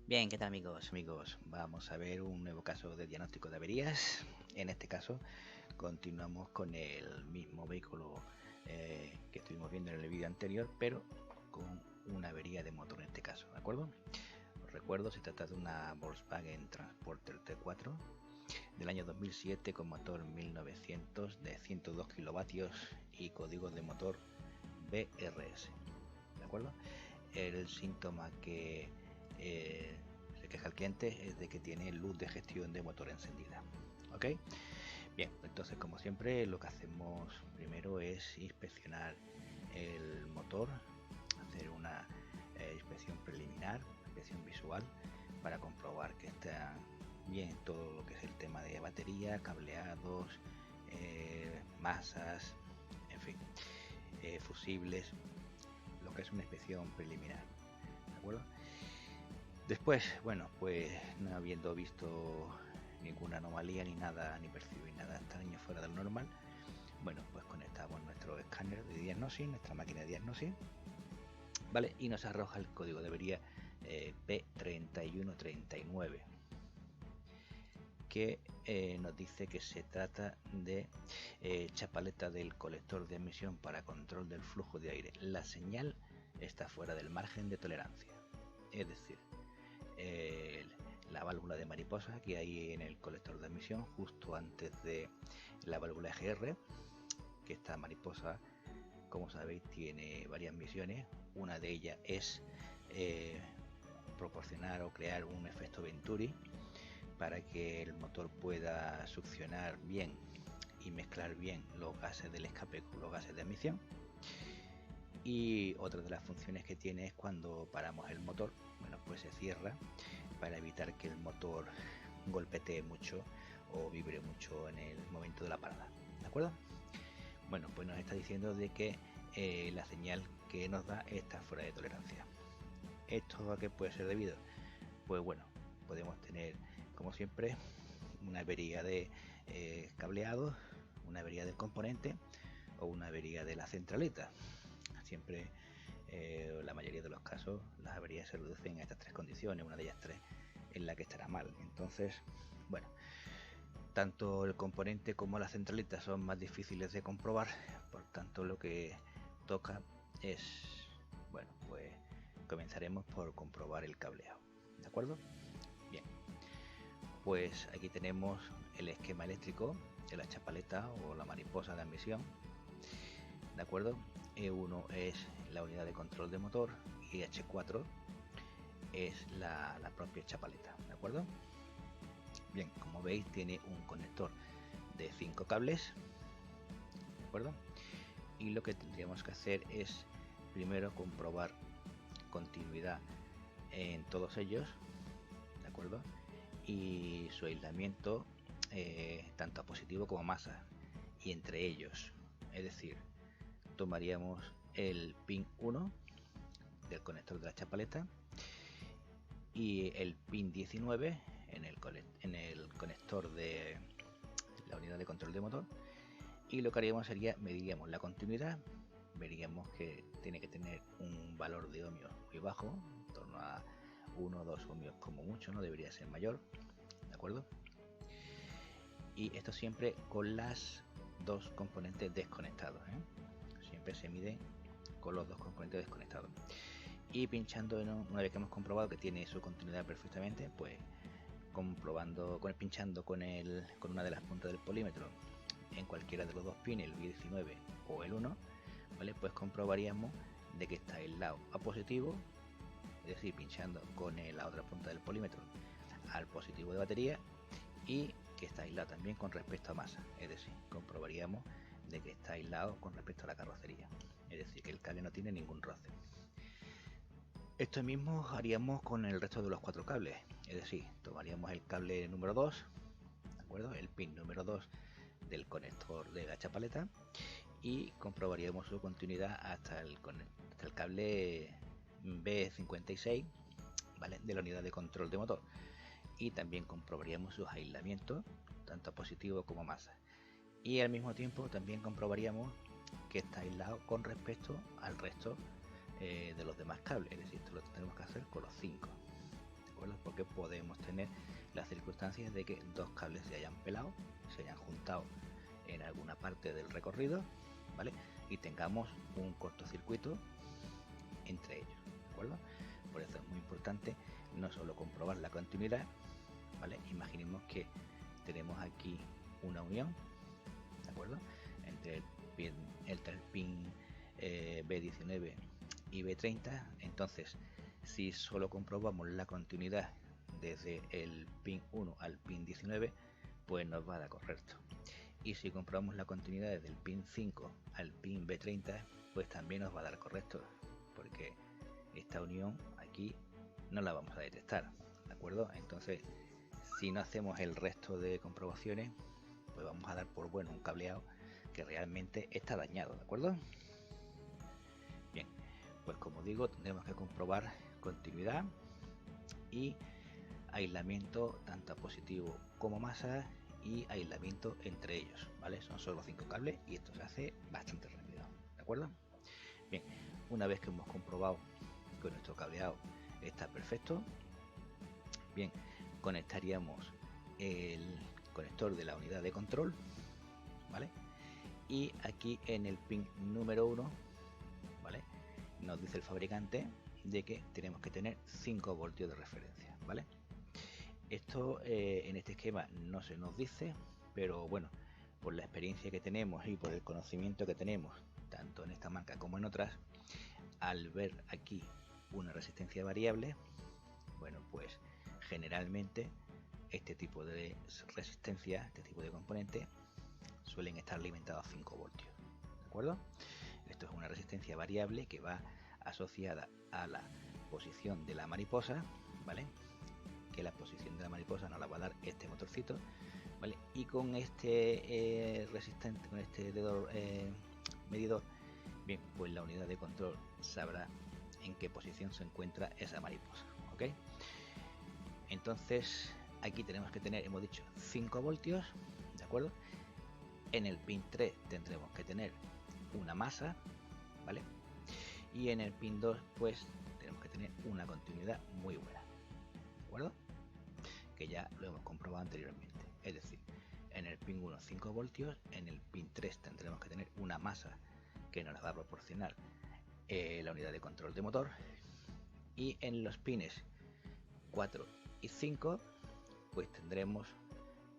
Bien, ¿qué tal amigos? Amigos, vamos a ver un nuevo caso de diagnóstico de averías. En este caso, continuamos con el mismo vehículo que estuvimos viendo en el vídeo anterior, pero con una avería de motor en este caso, ¿de acuerdo? Os recuerdo, se trata de una Volkswagen Transporter T4 del año 2007 con motor 1900 de 102 kilovatios y código de motor BRS, ¿de acuerdo? El síntoma que se queja el cliente es de que tiene luz de gestión de motor encendida. ¿Ok? Bien, entonces como siempre lo que hacemos primero es inspeccionar el motor, hacer una inspección preliminar, inspección visual, para comprobar que está bien todo lo que es el tema de batería, cableados, masas, en fin, fusibles, lo que es una inspección preliminar, ¿de acuerdo? Después, bueno, pues no habiendo visto ninguna anomalía ni nada, ni percibir nada extraño fuera del normal, bueno, pues conectamos nuestro escáner de diagnosis, nuestra máquina de diagnosis, ¿vale? Y nos arroja el código de avería P3139, que nos dice que se trata de chapaleta del colector de emisión para control del flujo de aire. La señal está fuera del margen de tolerancia, es decir, la válvula de mariposa que hay en el colector de admisión justo antes de la válvula EGR, que esta mariposa, como sabéis, tiene varias misiones. Una de ellas es proporcionar o crear un efecto Venturi para que el motor pueda succionar bien y mezclar bien los gases del escape con los gases de admisión. Y otra de las funciones que tiene es cuando paramos el motor, bueno, pues se cierra para evitar que el motor golpetee mucho o vibre mucho en el momento de la parada, ¿de acuerdo? Bueno, pues nos está diciendo de que la señal que nos da está fuera de tolerancia. ¿Esto a qué puede ser debido? Pues bueno, podemos tener, como siempre, una avería de cableado, una avería del componente o una avería de la centralita. Siempre, la mayoría de los casos, las averías se reducen a estas tres condiciones, una de ellas tres en la que estará mal. Entonces, bueno, tanto el componente como la centralita son más difíciles de comprobar, por tanto lo que toca es, bueno, pues comenzaremos por comprobar el cableado, ¿de acuerdo? Bien, pues aquí tenemos el esquema eléctrico de la chapaleta o la mariposa de admisión, ¿de acuerdo? E1 es la unidad de control de motor y H4 es la propia chapaleta, ¿de acuerdo? Bien, como veis tiene un conector de 5 cables, ¿de acuerdo? Y lo que tendríamos que hacer es primero comprobar continuidad en todos ellos, ¿de acuerdo? Y su aislamiento, tanto a positivo como a masa, y entre ellos, es decir, tomaríamos el pin 1 del conector de la chapaleta y el pin 19 en el conector de la unidad de control de motor, y lo que haríamos sería mediríamos la continuidad, veríamos que tiene que tener un valor de ohmios muy bajo, en torno a 1 o 2 ohmios como mucho, no debería ser mayor, ¿de acuerdo? Y esto siempre con las dos componentes desconectados, siempre se mide con los dos componentes desconectados. Y pinchando una vez que hemos comprobado que tiene su continuidad perfectamente, pues pinchando con una de las puntas del polímetro en cualquiera de los dos pines, el 19 o el 1, ¿vale? Pues comprobaríamos de que está aislado a positivo, es decir, pinchando con la otra punta del polímetro al positivo de batería, y que está aislado también con respecto a masa, es decir, comprobaríamos de que está aislado con respecto a la carrocería, es decir, que el cable no tiene ningún roce. Esto mismo haríamos con el resto de los 4 cables, es decir, tomaríamos el cable número 2, ¿de acuerdo? El pin número 2 del conector de la chapaleta, y comprobaríamos su continuidad hasta el cable B56, ¿vale? De la unidad de control de motor, y también comprobaríamos sus aislamientos tanto a positivo como a masa, y al mismo tiempo también comprobaríamos que está aislado con respecto al resto de los demás cables, es decir, esto lo tenemos que hacer con los 5, ¿de acuerdo? que podemos tener las circunstancias de que dos cables se hayan pelado, se hayan juntado en alguna parte del recorrido, ¿vale? Y tengamos un cortocircuito entre ellos, ¿de acuerdo? Por eso es muy importante no solo comprobar la continuidad, ¿vale? Imaginemos que tenemos aquí una unión, ¿de acuerdo? Entre el pin B19 y B30. Entonces, si solo comprobamos la continuidad desde el pin 1 al pin 19, pues nos va a dar correcto. Y si comprobamos la continuidad desde el pin 5 al pin B30, pues también nos va a dar correcto, porque esta unión aquí no la vamos a detectar, ¿de acuerdo? Entonces, si no hacemos el resto de comprobaciones, pues vamos a dar por bueno un cableado que realmente está dañado, ¿de acuerdo? Bien, pues como digo, tendremos que comprobar continuidad y aislamiento tanto a positivo como masa y aislamiento entre ellos, ¿vale? Son solo 5 cables y esto se hace bastante rápido, ¿de acuerdo? Bien, una vez que hemos comprobado que nuestro cableado está perfecto, bien, conectaríamos el conector de la unidad de control, ¿vale? Y aquí en el pin número 1, ¿vale? Nos dice el fabricante de que tenemos que tener 5 voltios de referencia, ¿vale? Esto en este esquema no se nos dice, pero bueno, por la experiencia que tenemos y por el conocimiento que tenemos, tanto en esta marca como en otras, al ver aquí una resistencia variable, bueno, pues generalmente este tipo de resistencia, este tipo de componentes, suelen estar limitados a 5 voltios, ¿de acuerdo? Esto es una resistencia variable que va asociada a la posición de la mariposa, ¿vale? Que la posición de la mariposa nos la va a dar este motorcito, ¿vale? Y con este resistente, con este dedo medidor, bien, pues la unidad de control sabrá en qué posición se encuentra esa mariposa, ¿ok? Entonces aquí tenemos que tener, hemos dicho, 5 voltios, ¿de acuerdo? En el pin 3 tendremos que tener una masa, ¿vale? Y en el pin 2 pues tenemos que tener una continuidad muy buena, ¿de acuerdo? Que ya lo hemos comprobado anteriormente. Es decir, en el pin 1 5 voltios, en el pin 3 tendremos que tener una masa que nos va a proporcionar la unidad de control de motor, y en los pines 4 y 5 pues tendremos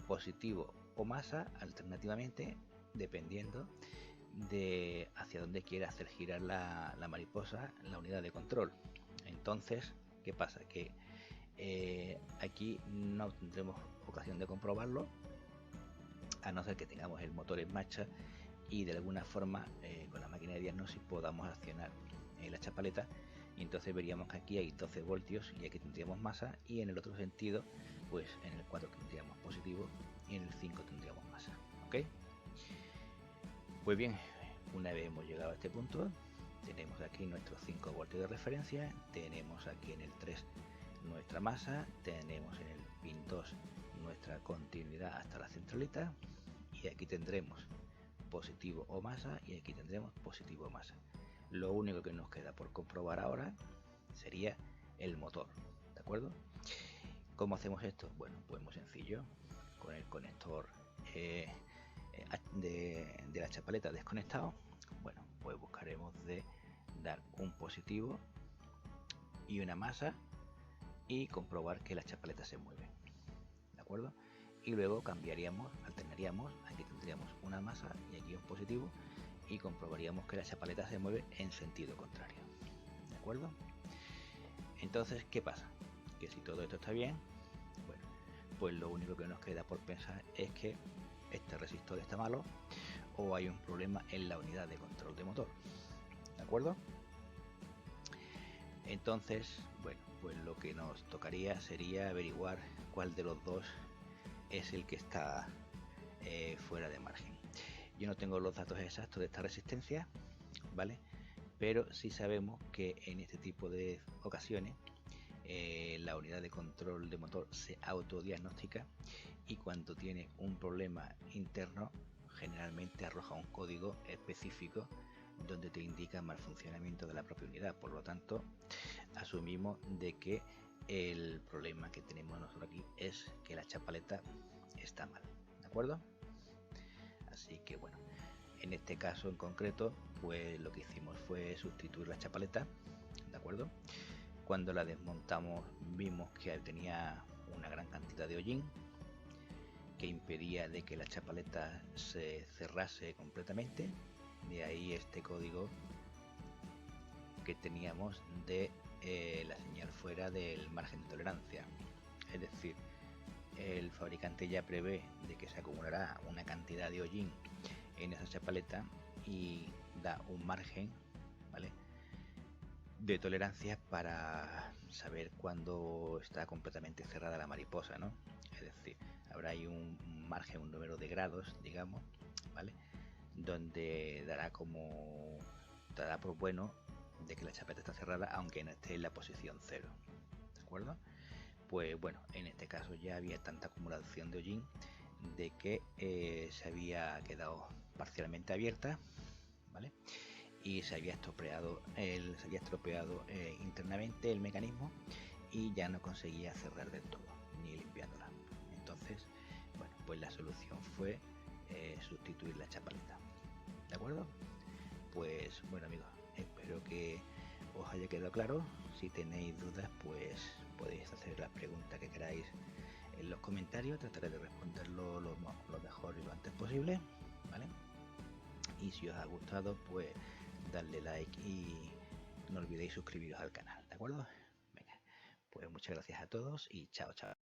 positivo o masa alternativamente, dependiendo de hacia dónde quiera hacer girar la mariposa, la unidad de control. Entonces, ¿qué pasa? Que aquí no tendremos ocasión de comprobarlo, a no ser que tengamos el motor en marcha y de alguna forma con la máquina de diagnosis podamos accionar la chapaleta, y entonces veríamos que aquí hay 12 voltios y aquí tendríamos masa, y en el otro sentido pues en el 4 tendríamos positivo y en el 5 tendríamos masa, ¿ok? Pues bien, una vez hemos llegado a este punto, tenemos aquí nuestros 5 voltios de referencia, tenemos aquí en el 3 nuestra masa, tenemos en el pin 2 nuestra continuidad hasta la centralita, y aquí tendremos positivo o masa y aquí tendremos positivo o masa. Lo único que nos queda por comprobar ahora sería el motor, ¿de acuerdo? ¿Cómo hacemos esto? Bueno, pues muy sencillo. Con el conector de la chapaleta desconectado, bueno, pues buscaremos de dar un positivo y una masa y comprobar que la chapaleta se mueve, ¿de acuerdo? Y luego cambiaríamos, alternaríamos, aquí tendríamos una masa y aquí un positivo, y comprobaríamos que la chapaleta se mueve en sentido contrario, ¿de acuerdo? Entonces, ¿qué pasa? Que si todo esto está bien, bueno, pues lo único que nos queda por pensar es que este resistor está malo o hay un problema en la unidad de control de motor, ¿de acuerdo? Entonces, bueno, pues lo que nos tocaría sería averiguar cuál de los dos es el que está fuera de margen. Yo no tengo los datos exactos de esta resistencia, ¿vale? Pero sí sabemos que en este tipo de ocasiones la unidad de control de motor se autodiagnostica, y cuando tiene un problema interno generalmente arroja un código específico donde te indica mal funcionamiento de la propia unidad. Por lo tanto, asumimos de que el problema que tenemos nosotros aquí es que la chapaleta está mal, ¿de acuerdo? Así que bueno, en este caso en concreto, pues lo que hicimos fue sustituir la chapaleta, ¿de acuerdo? Cuando la desmontamos vimos que tenía una gran cantidad de hollín que impedía de que la chapaleta se cerrase completamente. De ahí este código que teníamos de la señal fuera del margen de tolerancia. Es decir, el fabricante ya prevé de que se acumulará una cantidad de hollín en esa chapaleta y da un margen, ¿vale?, de tolerancia para saber cuándo está completamente cerrada la mariposa, ¿no? Es decir, habrá ahí un margen, un número de grados, digamos, ¿vale?, donde dará por bueno de que la chapeta está cerrada aunque no esté en la posición 0, ¿de acuerdo? Pues bueno, en este caso ya había tanta acumulación de hollín de que se había quedado parcialmente abierta, ¿vale?, y se había estropeado internamente el mecanismo y ya no conseguía cerrar del todo, ni limpiándola. Entonces, bueno, pues la solución fue sustituir la chapaleta, ¿de acuerdo? Pues bueno, amigos, espero que os haya quedado claro. Si tenéis dudas, pues podéis hacer las preguntas que queráis en los comentarios. Trataré de responderlo lo mejor y lo antes posible, ¿vale? Y si os ha gustado, pues darle like y no olvidéis suscribiros al canal, ¿de acuerdo? Venga, pues muchas gracias a todos y chao, chao.